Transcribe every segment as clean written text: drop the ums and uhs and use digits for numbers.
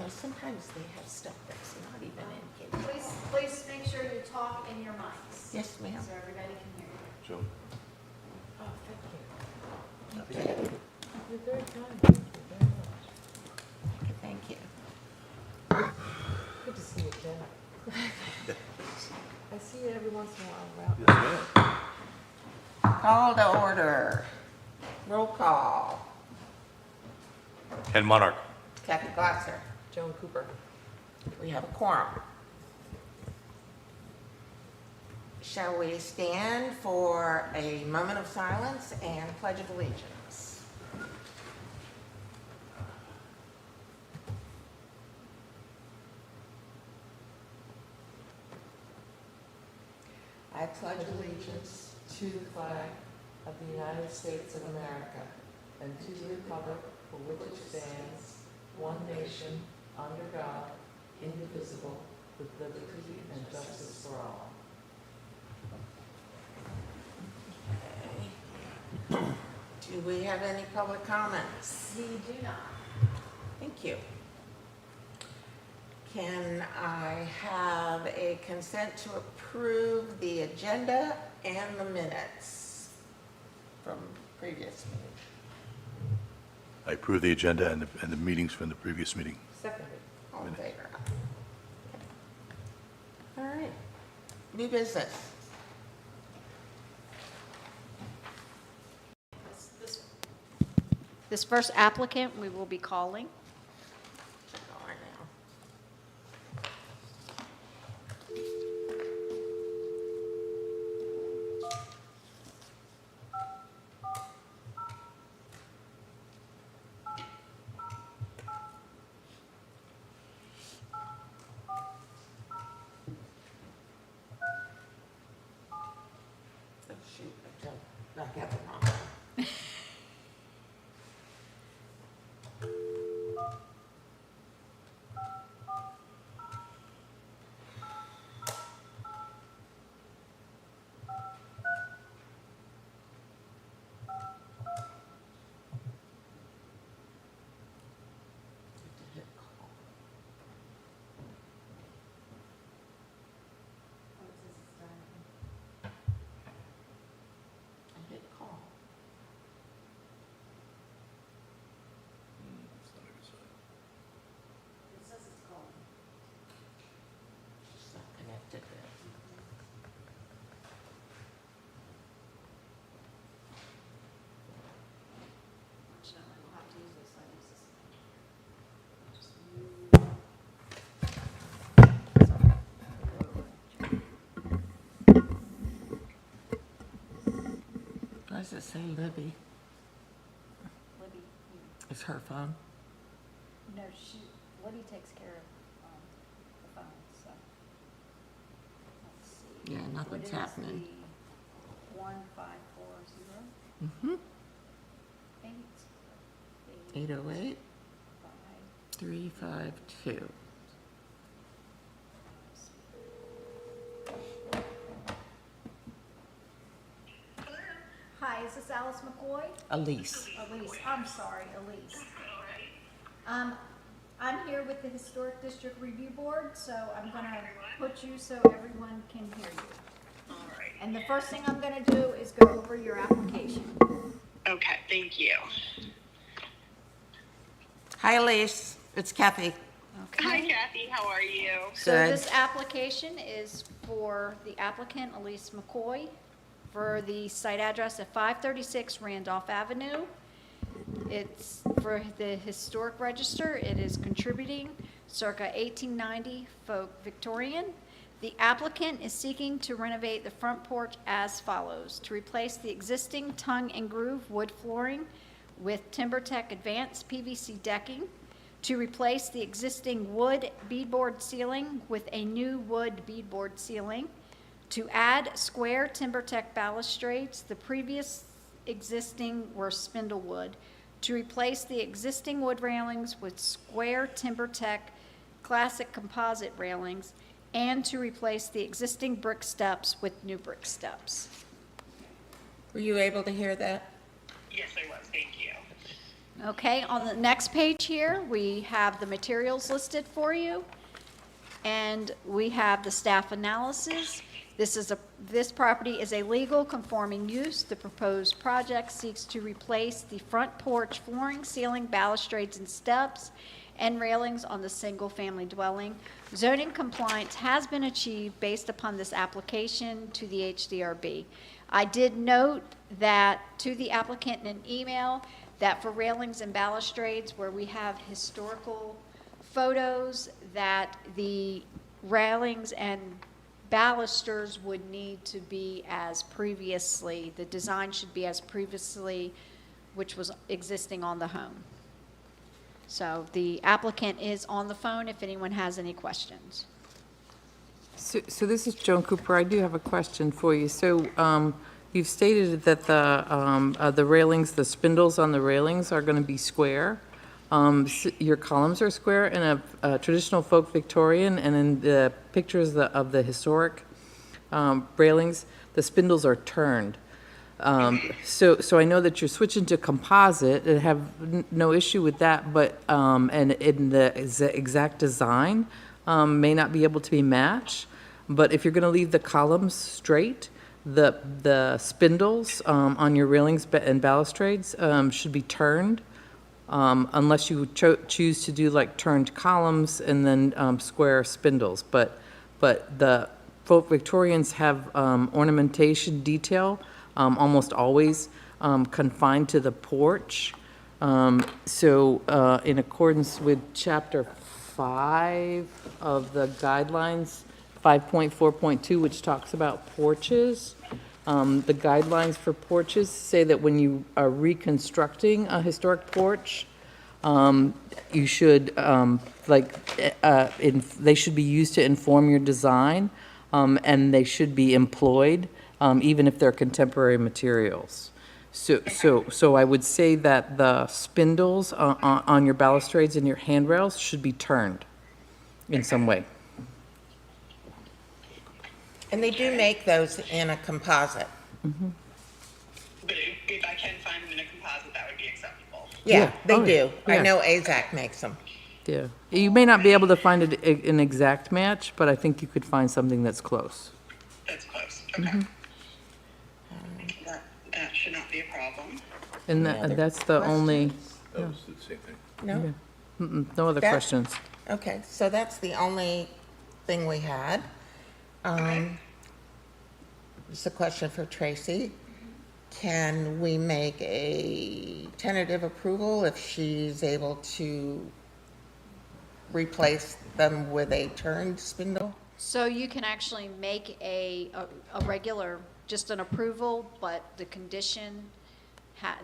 know, sometimes they have stuff that's not even in here. Please make sure you talk in your mics. Yes, ma'am. So everybody can hear you. Joe? Oh, thank you. Okay. You're very kind. Thank you very much. Thank you. Good to see you, Jack. I see you every once in a while around. Yes, ma'am. Call to order. Roll call. Ken Monarch. Kathy Glasser. Joan Cooper. We have a quorum. Shall we stand for a moment of silence and pledge of allegiance? I pledge allegiance To the flag of the United States of America and to the republic for which it stands, one nation, under God, indivisible, with liberty and justice for all. Do we have any public comments? We do not. Thank you. Can I have a consent to approve the agenda and the minutes from previous meeting? I approve the agenda and the meetings from the previous meeting. Seconded. All in favor? All right. New business. This first applicant we will be calling. Check on now. Oh, shoot, I jumped back at the wrong one. Hit call. I hit call. It's not connected there. Why does it say Libby? Libby, It's her phone. no, Libby takes care of the phone, so. Let's see. Yeah, nothing's happening. 1540 Mm-hmm. 8 808 5 352. Hi, is this Alice McCoy? Elise. Elise, I'm sorry, Elise. I'm here with the Historic District Review Board, so I'm gonna put you so everyone can hear you. All right. And the first thing I'm gonna do is go over your application. Okay, thank you. Hi, Elise. It's Kathy. Hi, Kathy. How are you? So Good. this application is for the applicant, Elise McCoy, for the site address at 536 Randolph Avenue. It's for the Historic Register. It is contributing circa 1890 folk Victorian. The applicant is seeking to renovate the front porch as follows: to replace the existing tongue and groove wood flooring with TimberTech Advanced PVC decking, to replace the existing wood beadboard ceiling with a new wood beadboard ceiling, to add square TimberTech balustrades. The previous existing were spindle wood. To replace the existing wood railings with square TimberTech classic composite railings, and to replace the existing brick steps with new brick steps. Were you able to hear that? Yes, I was. Thank you. Okay, on the next page here, we have the materials listed for you, and we have the staff analysis. This property is a legal conforming use. The proposed project seeks to replace the front porch flooring, ceiling, balustrades, and steps, and railings on the single-family dwelling. Zoning compliance has been achieved based upon this application to the HDRB. I did note that to the applicant in an email that for railings and balustrades where we have historical photos, that the railings and balusters would need to be as previously, the design should be as previously, which was existing on the home. So the applicant is on the phone if anyone has any questions. So this is Joan Cooper. I do have a question for you. So you've stated that the railings, the spindles on the railings are going to be square. Your columns are square in a traditional folk Victorian, and in the pictures of the historic railings, the spindles are turned. So I know that you're switching to composite. I have no issue with that, but and in the exact design may not be able to be matched. But if you're going to leave the columns straight, the spindles on your railings and balustrades should be turned, unless you choose to do like turned columns and then square spindles. But the folk Victorians have ornamentation detail almost always confined to the porch. So in accordance with Chapter 5 of the guidelines, 5.4.2, which talks about porches, the guidelines for porches say that when you are reconstructing a historic porch, you should, they should be used to inform your design, and they should be employed, even if they're contemporary materials. So I would say that the spindles on your balustrades and your handrails should be turned in some way. And they do make those in a composite. But if I can find them in a composite, that would be acceptable. Yeah, Yeah. they Oh, do. yeah. I know AZAC makes them. Yeah. You may not be able to find an exact match, but I think you could find something that's close. That's close. Okay. That should not be a problem. And that's the only, That was the same thing. No? no other That- questions. Okay, so that's the only thing we had. It's a question for Tracy. Can we make a tentative approval if she's able to replace them with a turned spindle? So you can actually make a regular, just an approval, but the condition,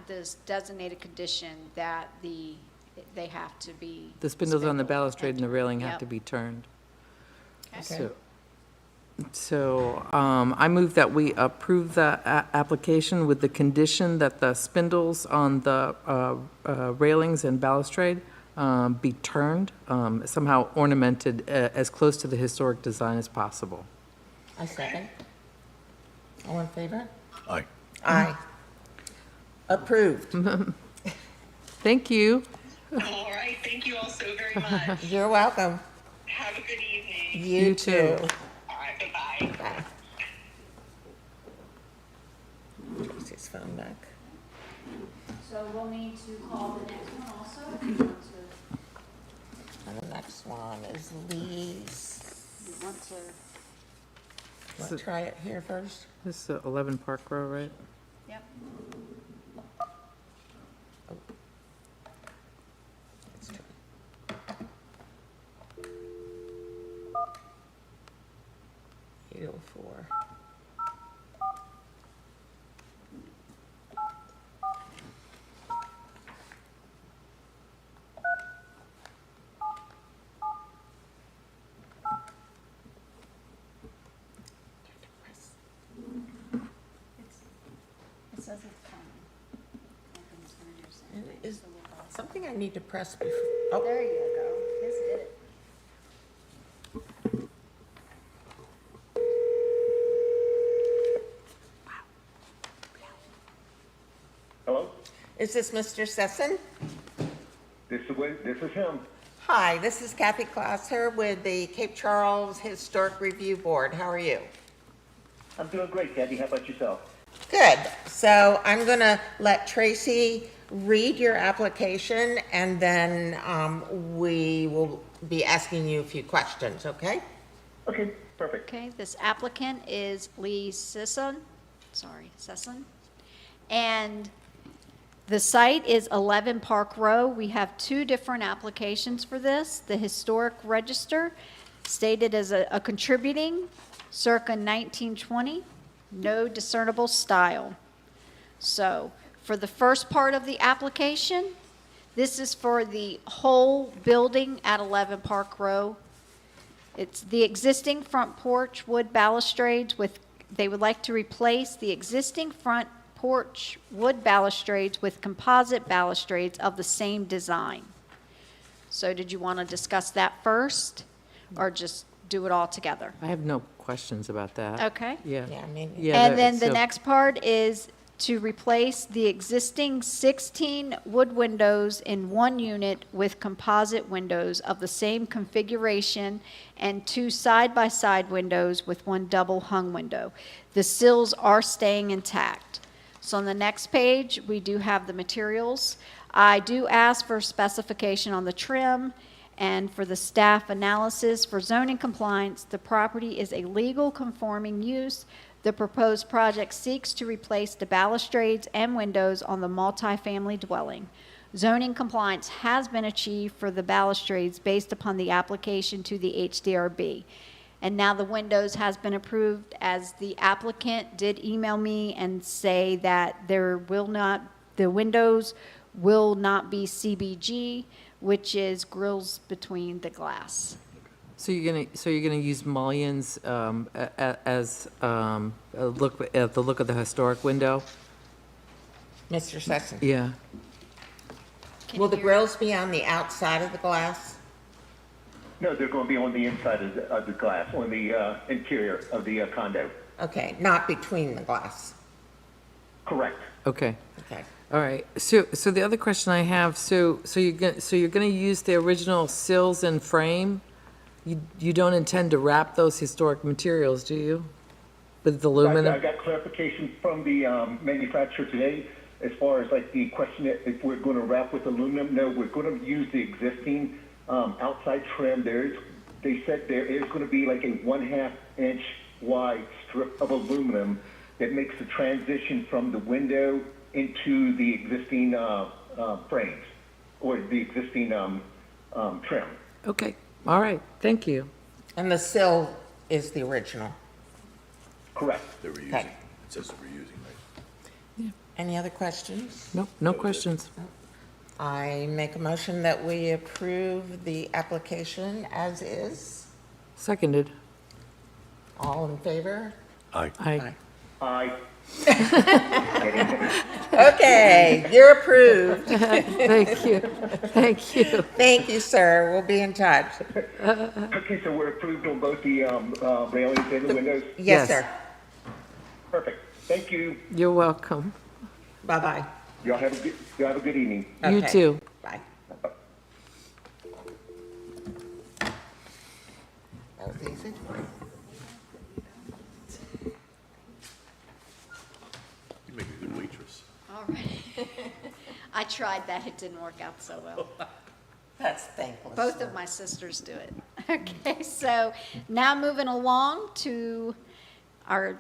this designated condition that they have to be. The spindles on the spindled balustrade and the railing have Yep. to be turned. Okay. So I move that we approve the application with the condition that the spindles on the railings and balustrade be turned, somehow ornamented as close to the historic design as possible. I second. All in favor? Aye. Aye. Approved. Thank you. All right. Thank you all so very much. You're welcome. Have a good evening. You too. All right. Bye-bye. Bye. Tracy's phone back. So we'll need to call the next one also, if you want to, And the next one is Lee's. you want to, Want to try it here first? This is 11 Park Row, right? yep. Let's try. 804. It says it's coming. Nothing's gonna do something. Is So we'll go. something I need to press before? Oh, There you go. This did it. Hello? is this Mr. Sesson? This is him. Hi, this is Kathy Glasser with the Cape Charles Historic Review Board. How are you? I'm doing great, Kathy. How about yourself? Good. So I'm going to let Tracy read your application, and then we will be asking you a few questions, okay? Okay, perfect. Okay, this applicant is Lee Sisson, and the site is 11 Park Row. We have two different applications for this. The Historic Register stated as a contributing circa 1920, no discernible style. So for the first part of the application, this is for the whole building at 11 Park Row. It's the existing front porch wood balustrades with, they would like to replace the existing front porch wood balustrades with composite balustrades of the same design. So did you want to discuss that first, or just do it all together? I have no questions about that. Okay. Yeah. Yeah, I mean, Yeah, And then the so- next part is to replace the existing 16 wood windows in one unit with composite windows of the same configuration and two side-by-side windows with one double hung window. The sills are staying intact. So on the next page, we do have the materials. I do ask for specification on the trim and for the staff analysis. For zoning compliance, the property is a legal conforming use. The proposed project seeks to replace the balustrades and windows on the multifamily dwelling. Zoning compliance has been achieved for the balustrades based upon the application to the HDRB. And now the windows has been approved, as the applicant did email me and say that the windows will not be CBG, which is grills between the glass. So you're gonna use mullions as a look at the look of the historic window? Mr. Sessom. Yeah. Can Will you the hear- grills be on the outside of the glass? No, they're going to be on the inside of the glass, on the interior of the condo. Okay, not between the glass. Correct. Okay. Okay. All right. So the other question I have, so you're gonna use the original sills and frame? You don't intend to wrap those historic materials, do you? With I aluminum? got clarification from the manufacturer today as far as like the question if we're going to wrap with aluminum. No, we're going to use the existing outside trim. They said there is going to be like a 1/2 inch wide strip of aluminum that makes the transition from the window into the existing frames or the existing trim. Okay. All right. Thank you. And the sill is the original. Correct. That we're using. Okay. It says that we're using, right? Any other questions? Nope, no questions. I make a motion that we approve the application as is. Seconded. All in favor? Aye. Aye. I Okay, you're approved. Thank you. Thank you. Thank you, sir. We'll be in touch. Okay, so we're approved on both the railings and the windows. Yes, Yes. sir. Perfect. Thank you. You're welcome. Bye-bye. Y'all have a good evening. You Okay. too. Bye. That was easy. You make a good waitress. All right. I tried that, it didn't work out so well. That's thankless. Both of my sisters do it. Okay, so now moving along to our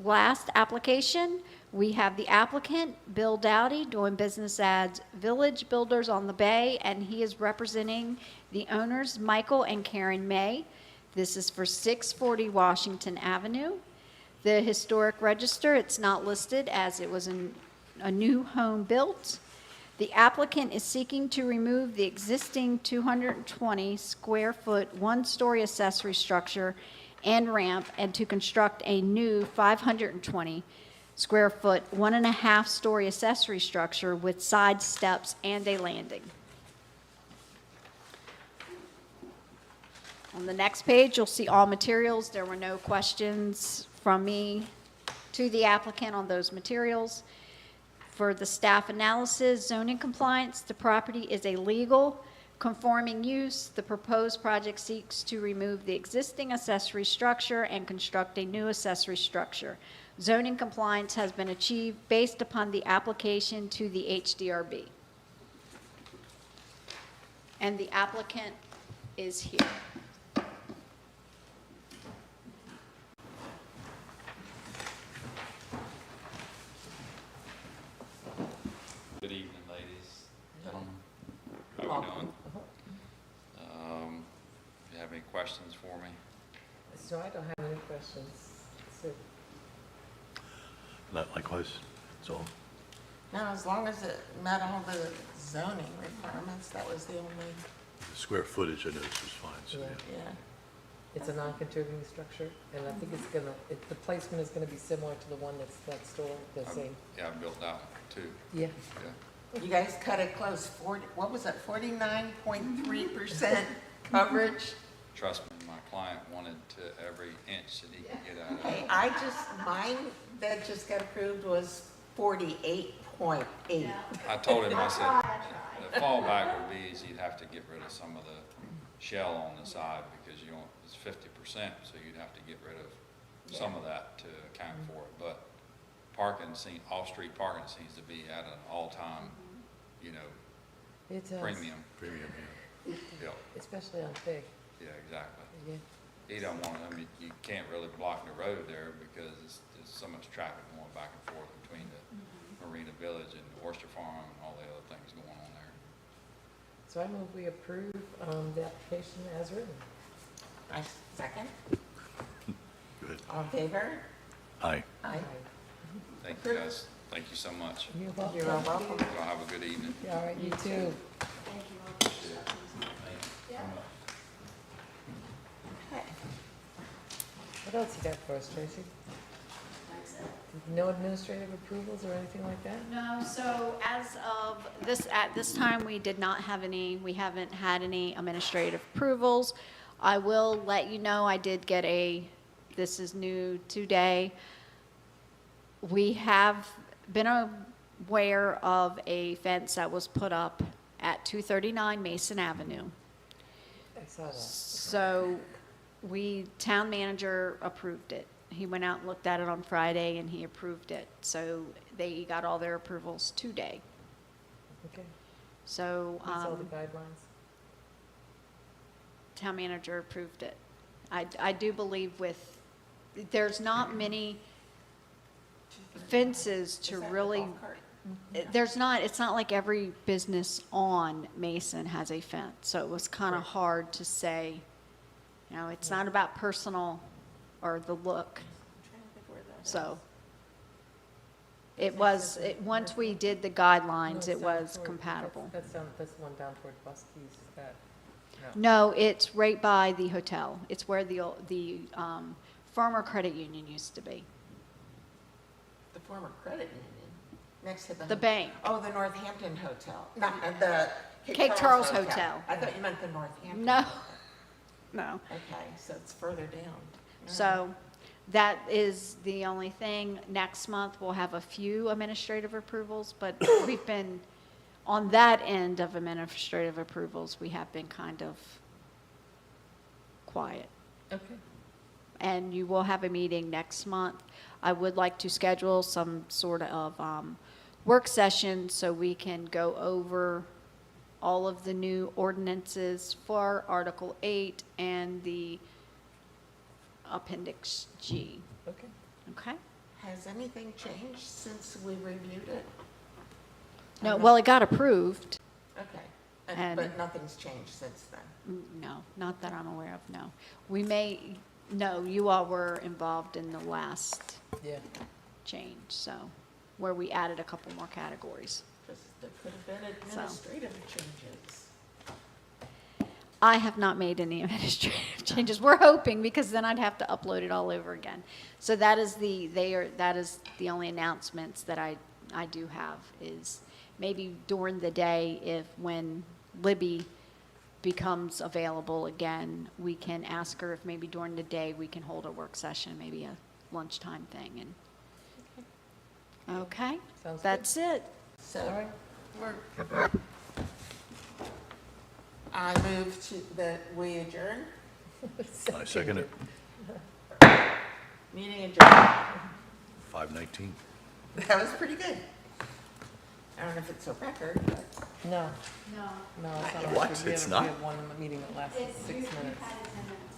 last application. We have the applicant, Bill Dowdy, doing business as Village Builders on the Bay, and he is representing the owners, Michael and Karen May. This is for 640 Washington Avenue. The Historic Register, it's not listed as it was a new home built. The applicant is seeking to remove the existing 220 square foot, one-story accessory structure and ramp, and to construct a new 520 square foot, 1.5-story accessory structure with side steps and a landing. On the next page, you'll see all materials. There were no questions from me to the applicant on those materials. For the staff analysis, zoning compliance, the property is a legal conforming use. The proposed project seeks to remove the existing accessory structure and construct a new accessory structure. Zoning compliance has been achieved based upon the application to the HDRB. And the applicant is here. Good evening, ladies, gentlemen. How we doing? If you have any questions for me? So I don't have any questions. So, Likewise, that's all. No, as long as it met all the zoning requirements, that was the only, The square footage I noticed was fine, so, Yeah. yeah. yeah. it's a non-contributing structure, and I think it's gonna, the placement is gonna be similar to the one that's next door, the same. Yeah, I built that one too, Yeah. yeah. You guys cut it close, 40, what was it, 49.3% coverage? Trust me, my client wanted to every inch that he could get out of Hey, it. mine that just got approved was 48.8. I told him, I said, the fallback would be is you'd have to get rid of some of the shell on the side because you don't, it's 50%, so you'd have to get rid of some of that to account for it. But off-street parking seems to be at an all-time, you know, It does. premium. Premium, yeah. Yeah, Especially on Fig, yeah, exactly. yeah. He don't want, I mean, you can't really block the road there because there's so much traffic going back and forth between the Marina Village and Oyster Farm and all the other things going on there. So I move we approve, the application as written. I second. Good. All in favor? Aye. Aye. Thank you, guys. Thank you so much. You're welcome. You're all welcome. Y'all have a good evening. All right, you too. Okay. What else you got for us, Tracy? No administrative approvals or anything like that? No, so as of this, at this time, we haven't had any administrative approvals. I will let you know, I did get this is new today. We have been aware of a fence that was put up at 239 Mason Avenue. I saw that. So town manager approved it. He went out and looked at it on Friday and he approved it. So they got all their approvals today. Okay, So, he saw the guidelines. town manager approved it. I do believe there's not many fences to Is that the really, golf cart? it's not like every business on Mason has a fence. So it was kind of hard to say, it's not about personal or the look. I'm trying to think where that is. So once we did the guidelines, No, it it's down was toward- compatible. That's the one down toward Buskey's, is that? No, it's right by the hotel. It's where the Farmer Credit Union used to be. The former credit union, next to the. The bank. Oh, the Northampton Hotel, not, the Cape Charles Hotel. I thought you meant the Northampton. No. Hotel. No. Okay, so it's further down. So that is the only thing. Next month, we'll have a few administrative approvals, but we've been, on that end of administrative approvals, we have been kind of quiet. Okay. And you will have a meeting next month. I would like to schedule some sort of work session so we can go over all of the new ordinances for Article 8 and the Appendix G. Okay. Okay? Has anything changed since we reviewed it? No, well, it got approved. Okay, And- but nothing's changed since then? No, not that I'm aware of, no. No, you all were involved in the last Yeah. change, so, where we added a couple more categories. Because there could have been administrative changes. I have not made any administrative changes. We're hoping, because then I'd have to upload it all over again. So that is the only announcements that I do have, is maybe during the day, when Libby becomes available again, we can ask her if maybe during the day we can hold a work session, maybe a lunchtime thing, Okay, Sounds good. that's it. So, All right. we're, I move to, that we adjourn, I second it, meeting adjourned. 5:19. That was pretty good. I don't know if it's a record, but. No, No. no, it's not. What? We have- It's not? We have one meeting that lasted 6 minutes. Had it in